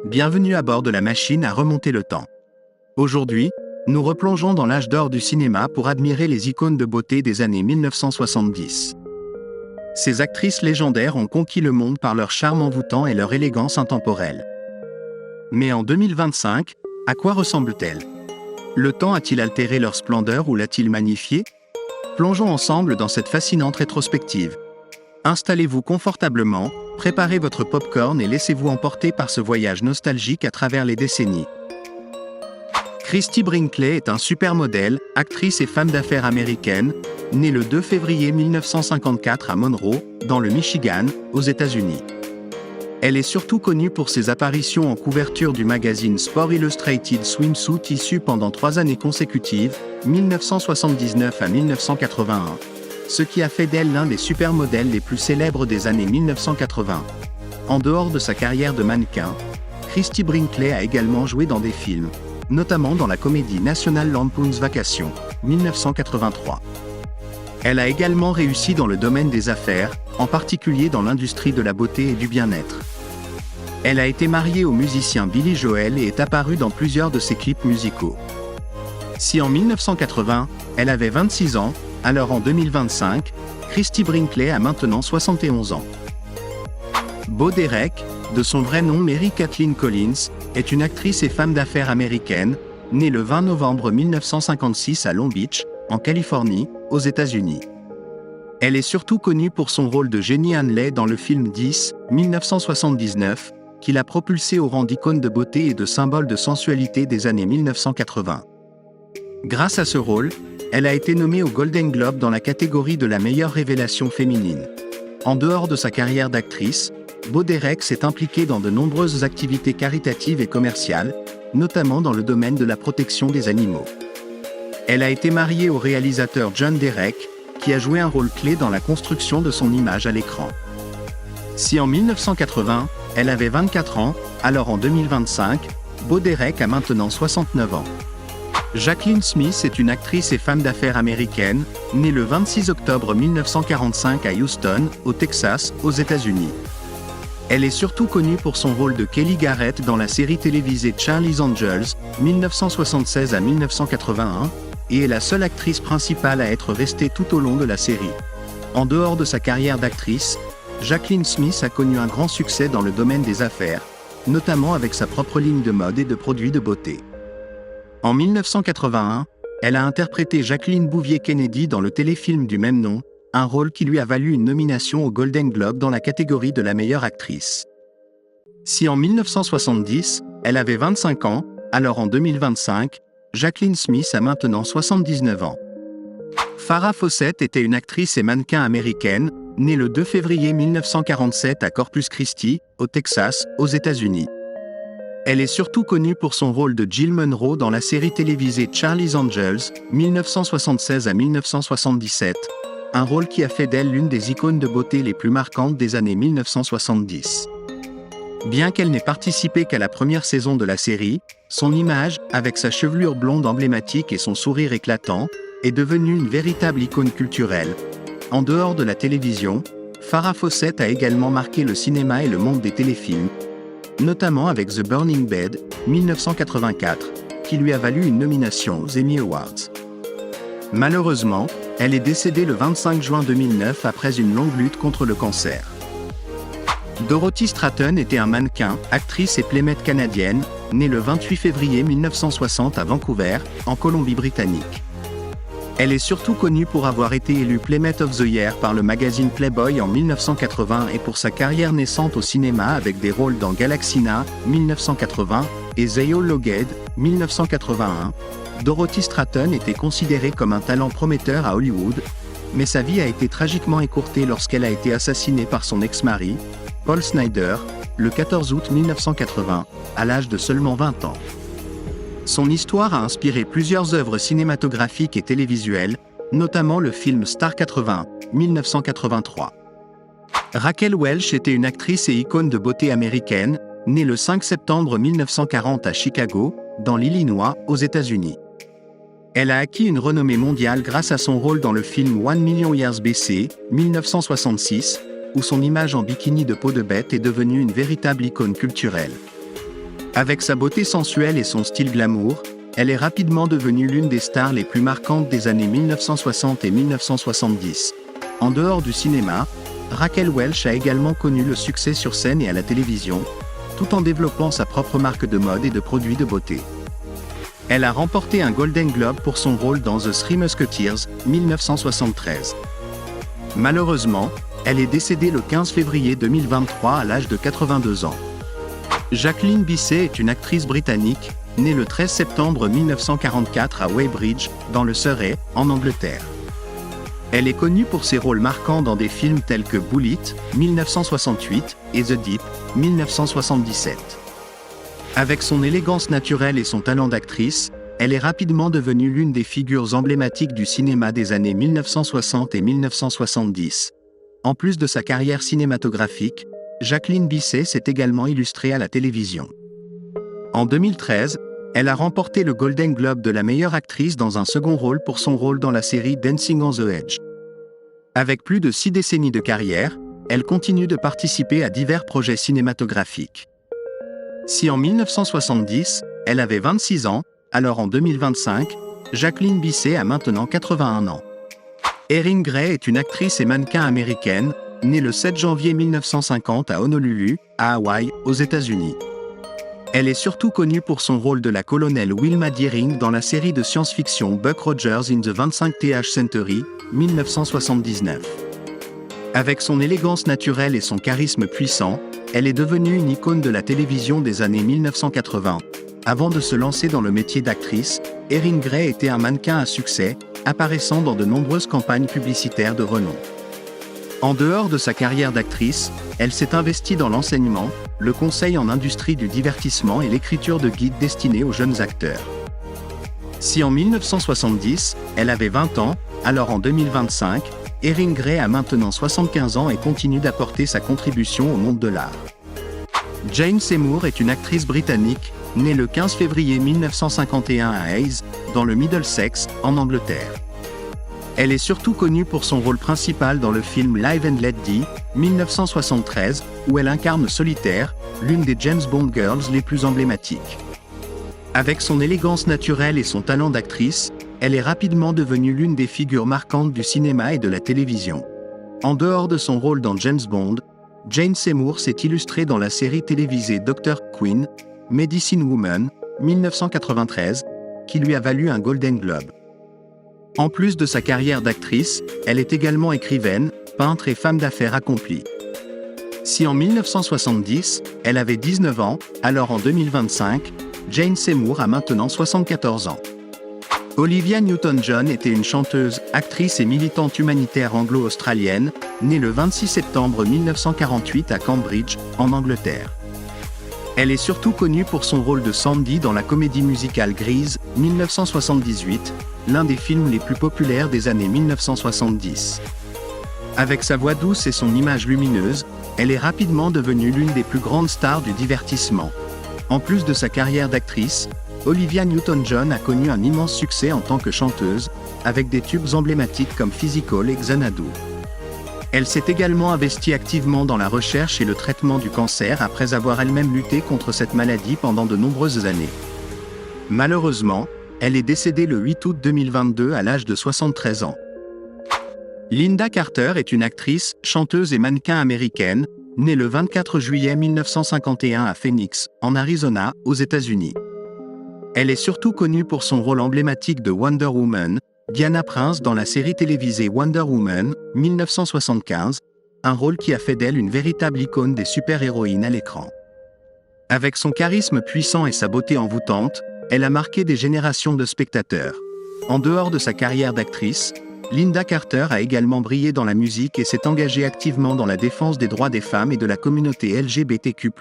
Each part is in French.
Bienvenue à bord de la machine à remonter le temps. Aujourd'hui, nous replongeons dans l'âge d'or du cinéma pour admirer les icônes de beauté des années 1970. Ces actrices légendaires ont conquis le monde par leur charme envoûtant et leur élégance intemporelle. Mais en 2025, à quoi ressemblent-elles? Le temps a-t-il altéré leur splendeur ou l'a-t-il magnifiée? Plongeons ensemble dans cette fascinante rétrospective. Installez-vous confortablement, préparez votre popcorn et laissez-vous emporter par ce voyage nostalgique à travers les décennies. Christie Brinkley est un supermodèle, actrice et femme d'affaires américaine, née le 2 février 1954 à Monroe, dans le Michigan, aux États-Unis. Elle est surtout connue pour ses apparitions en couverture du magazine Sport Illustrated Swimsuit issu pendant 3 années consécutives, 1979 à 1981. Ce qui a fait d'elle l'un des supermodèles les plus célèbres des années 1980. En dehors de sa carrière de mannequin, Christie Brinkley a également joué dans des films, notamment dans la comédie National Lampoon's Vacation, 1983. Elle a également réussi dans le domaine des affaires, en particulier dans l'industrie de la beauté et du bien-être. Elle a été mariée au musicien Billy Joel et est apparue dans plusieurs de ses clips musicaux. Si en 1980, elle avait 26 ans, alors en 2025, Christie Brinkley a maintenant 71 ans. Bo Derek, de son vrai nom Mary Kathleen Collins, est une actrice et femme d'affaires américaine, née le 20 novembre 1956 à Long Beach, en Californie, aux États-Unis. Elle est surtout connue pour son rôle de Jenny Hanley dans le film 10, 1979, qui l'a propulsée au rang d'icône de beauté et de symbole de sensualité des années 1980. Grâce à ce rôle, elle a été nommée au Golden Globe dans la catégorie de la meilleure révélation féminine. En dehors de sa carrière d'actrice, Bo Derek s'est impliquée dans de nombreuses activités caritatives et commerciales, notamment dans le domaine de la protection des animaux. Elle a été mariée au réalisateur John Derek, qui a joué un rôle clé dans la construction de son image à l'écran. Si en 1980, elle avait 24 ans, alors en 2025, Bo Derek a maintenant 69 ans. Jacqueline Smith est une actrice et femme d'affaires américaine, née le 26 octobre 1945 à Houston, au Texas, aux États-Unis. Elle est surtout connue pour son rôle de Kelly Garrett dans la série télévisée Charlie's Angels, 1976 à 1981, et est la seule actrice principale à être restée tout au long de la série. En dehors de sa carrière d'actrice, Jacqueline Smith a connu un grand succès dans le domaine des affaires, notamment avec sa propre ligne de mode et de produits de beauté. En 1981, elle a interprété Jacqueline Bouvier Kennedy dans le téléfilm du même nom, un rôle qui lui a valu une nomination au Golden Globe dans la catégorie de la meilleure actrice. Si en 1970, elle avait 25 ans, alors en 2025, Jacqueline Smith a maintenant 79 ans. Farrah Fawcett était une actrice et mannequin américaine, née le 2 février 1947 à Corpus Christi, au Texas, aux États-Unis. Elle est surtout connue pour son rôle de Jill Monroe dans la série télévisée Charlie's Angels, 1976 à 1977, un rôle qui a fait d'elle l'une des icônes de beauté les plus marquantes des années 1970. Bien qu'elle n'ait participé qu'à la première saison de la série, son image, avec sa chevelure blonde emblématique et son sourire éclatant, est devenue une véritable icône culturelle. En dehors de la télévision, Farrah Fawcett a également marqué le cinéma et le monde des téléfilms, notamment avec The Burning Bed, 1984, qui lui a valu une nomination aux Emmy Awards. Malheureusement, elle est décédée le 25 juin 2009 après une longue lutte contre le cancer. Dorothy Stratton était un mannequin, actrice et playmate canadienne, née le 28 février 1960 à Vancouver, en Colombie-Britannique. Elle est surtout connue pour avoir été élue Playmate of the Year par le magazine Playboy en 1980 et pour sa carrière naissante au cinéma avec des rôles dans Galaxina, 1980, et Zeo Loged, 1981. Dorothy Stratton était considérée comme un talent prometteur à Hollywood, mais sa vie a été tragiquement écourtée lorsqu'elle a été assassinée par son ex-mari, Paul Snider, le 14 août 1980, à l'âge de seulement 20 ans. Son histoire a inspiré plusieurs œuvres cinématographiques et télévisuelles, notamment le film Star 80, 1983. Raquel Welch était une actrice et icône de beauté américaine, née le 5 septembre 1940 à Chicago, dans l'Illinois, aux États-Unis. Elle a acquis une renommée mondiale grâce à son rôle dans le film One Million Years BC, 1966, où son image en bikini de peau de bête est devenue une véritable icône culturelle. Avec sa beauté sensuelle et son style glamour, elle est rapidement devenue l'une des stars les plus marquantes des années 1960 et 1970. En dehors du cinéma, Raquel Welch a également connu le succès sur scène et à la télévision, tout en développant sa propre marque de mode et de produits de beauté. Elle a remporté un Golden Globe pour son rôle dans The Three Musketeers, 1973. Malheureusement, elle est décédée le 15 février 2023 à l'âge de 82 ans. Jacqueline Bisset est une actrice britannique, née le 13 septembre 1944 à Weybridge, dans le Surrey, en Angleterre. Elle est connue pour ses rôles marquants dans des films tels que Bullitt, 1968, et The Deep, 1977. Avec son élégance naturelle et son talent d'actrice, elle est rapidement devenue l'une des figures emblématiques du cinéma des années 1960 et 1970. En plus de sa carrière cinématographique, Jacqueline Bisset s'est également illustrée à la télévision. En 2013, elle a remporté le Golden Globe de la meilleure actrice dans un second rôle pour son rôle dans la série Dancing on the Edge. Avec plus de 6 décennies de carrière, elle continue de participer à divers projets cinématographiques. Si en 1970, elle avait 26 ans, alors en 2025, Jacqueline Bisset a maintenant 81 ans. Erin Gray est une actrice et mannequin américaine, née le 7 janvier 1950 à Honolulu, à Hawaï, aux États-Unis. Elle est surtout connue pour son rôle de la colonelle Wilma Deering dans la série de science-fiction Buck Rogers in the 25th Century, 1979. Avec son élégance naturelle et son charisme puissant, elle est devenue une icône de la télévision des années 1980. Avant de se lancer dans le métier d'actrice, Erin Gray était un mannequin à succès, apparaissant dans de nombreuses campagnes publicitaires de renom. En dehors de sa carrière d'actrice, elle s'est investie dans l'enseignement, le conseil en industrie du divertissement et l'écriture de guides destinés aux jeunes acteurs. Si en 1970, elle avait 20 ans, alors en 2025, Erin Gray a maintenant 75 ans et continue d'apporter sa contribution au monde de l'art. Jane Seymour est une actrice britannique, née le 15 février 1951 à Hayes, dans le Middlesex, en Angleterre. Elle est surtout connue pour son rôle principal dans le film Live and Let Die, 1973, où elle incarne Solitaire, l'une des James Bond Girls les plus emblématiques. Avec son élégance naturelle et son talent d'actrice, elle est rapidement devenue l'une des figures marquantes du cinéma et de la télévision. En dehors de son rôle dans James Bond, Jane Seymour s'est illustrée dans la série télévisée Dr. Quinn, Medicine Woman, 1993, qui lui a valu un Golden Globe. En plus de sa carrière d'actrice, elle est également écrivaine, peintre et femme d'affaires accomplie. Si en 1970, elle avait 19 ans, alors en 2025, Jane Seymour a maintenant 74 ans. Olivia Newton-John était une chanteuse, actrice et militante humanitaire anglo-australienne, née le 26 septembre 1948 à Cambridge, en Angleterre. Elle est surtout connue pour son rôle de Sandy dans la comédie musicale Grease, 1978, l'un des films les plus populaires des années 1970. Avec sa voix douce et son image lumineuse, elle est rapidement devenue l'une des plus grandes stars du divertissement. En plus de sa carrière d'actrice, Olivia Newton-John a connu un immense succès en tant que chanteuse, avec des tubes emblématiques comme Physical et Xanadu. Elle s'est également investie activement dans la recherche et le traitement du cancer après avoir elle-même lutté contre cette maladie pendant de nombreuses années. Malheureusement, elle est décédée le 8 août 2022 à l'âge de 73 ans. Lynda Carter est une actrice, chanteuse et mannequin américaine, née le 24 juillet 1951 à Phoenix, en Arizona, aux États-Unis. Elle est surtout connue pour son rôle emblématique de Wonder Woman, Diana Prince dans la série télévisée Wonder Woman, 1975, un rôle qui a fait d'elle une véritable icône des super-héroïnes à l'écran. Avec son charisme puissant et sa beauté envoûtante, elle a marqué des générations de spectateurs. En dehors de sa carrière d'actrice, Lynda Carter a également brillé dans la musique et s'est engagée activement dans la défense des droits des femmes et de la communauté LGBTQ+.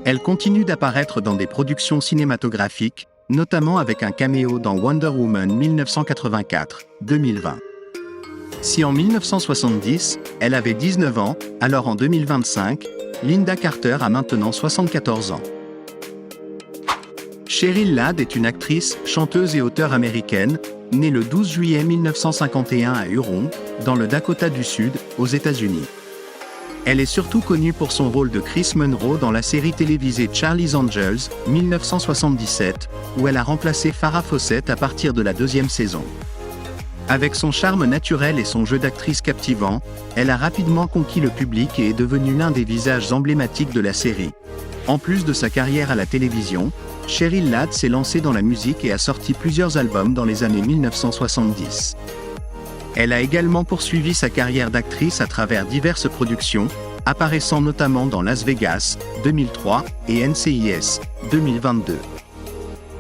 Elle continue d'apparaître dans des productions cinématographiques, notamment avec un caméo dans Wonder Woman 1984-2020. Si en 1970, elle avait 19 ans, alors en 2025, Lynda Carter a maintenant 74 ans. Cheryl Ladd est une actrice, chanteuse et auteure américaine, née le 12 juillet 1951 à Huron, dans le Dakota du Sud, aux États-Unis. Elle est surtout connue pour son rôle de Chris Monroe dans la série télévisée Charlie's Angels, 1977, où elle a remplacé Farrah Fawcett à partir de la 2e saison. Avec son charme naturel et son jeu d'actrice captivant, elle a rapidement conquis le public et est devenue l'un des visages emblématiques de la série. En plus de sa carrière à la télévision, Cheryl Ladd s'est lancée dans la musique et a sorti plusieurs albums dans les années 1970. Elle a également poursuivi sa carrière d'actrice à travers diverses productions, apparaissant notamment dans Las Vegas, 2003, et NCIS, 2022.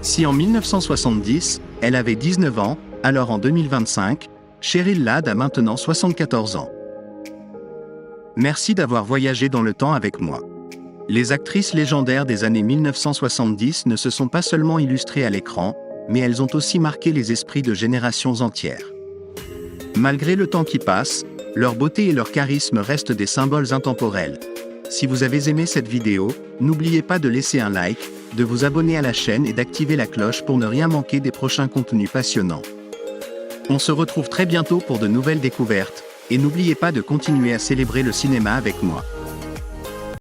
Si en 1970, elle avait 19 ans, alors en 2025, Cheryl Ladd a maintenant 74 ans. Merci d'avoir voyagé dans le temps avec moi. Les actrices légendaires des années 1970 ne se sont pas seulement illustrées à l'écran, mais elles ont aussi marqué les esprits de générations entières. Malgré le temps qui passe, leur beauté et leur charisme restent des symboles intemporels. Si vous avez aimé cette vidéo, n'oubliez pas de laisser un like, de vous abonner à la chaîne et d'activer la cloche pour ne rien manquer des prochains contenus passionnants. On se retrouve très bientôt pour de nouvelles découvertes, et n'oubliez pas de continuer à célébrer le cinéma avec moi.